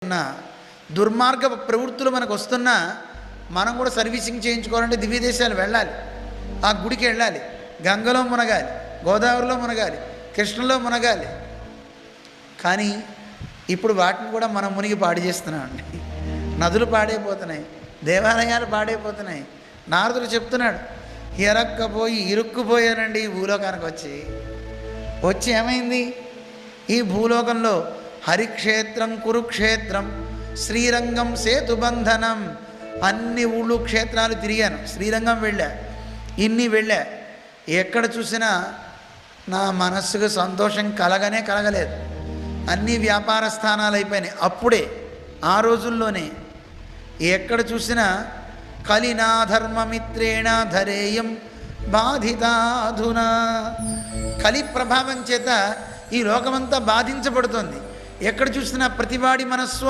ఉన్న దుర్మార్గ ప్రవృత్తులు మనకు వస్తున్నా మనం కూడా సర్వీసింగ్ చేయించుకోవాలంటే దివ్య దేశాలు వెళ్ళాలి, ఆ గుడికి వెళ్ళాలి, గంగలో మునగాలి, గోదావరిలో మునగాలి, కృష్ణలో మునగాలి. కానీ ఇప్పుడు వాటిని కూడా మనం మునిగి పాడు చేస్తున్నామండి. నదులు పాడైపోతున్నాయి, దేవాలయాలు పాడైపోతున్నాయి. నారదుడు చెప్తున్నాడు, ఇరుక్కుపోయానండి ఈ భూలోకానికి వచ్చి ఏమైంది? ఈ భూలోకంలో హరిక్షేత్రం, కురుక్షేత్రం, శ్రీరంగం, సేతుబంధనం, అన్ని ఊళ్ళు క్షేత్రాలు తిరిగాను. శ్రీరంగం వెళ్ళా, ఇన్ని వెళ్ళా. ఎక్కడ చూసినా నా మనస్సుకు సంతోషం కలగలేదు. అన్ని వ్యాపార స్థానాలు అయిపోయినాయి. అప్పుడే ఆ రోజుల్లోనే ఎక్కడ చూసినా కలినాధర్మమిత్రేణ ధరేయం బాధితాధునా. కలి ప్రభావం చేత ఈ లోకమంతా బాధించబడుతోంది. ఎక్కడ చూసినా ప్రతివాడి మనస్సు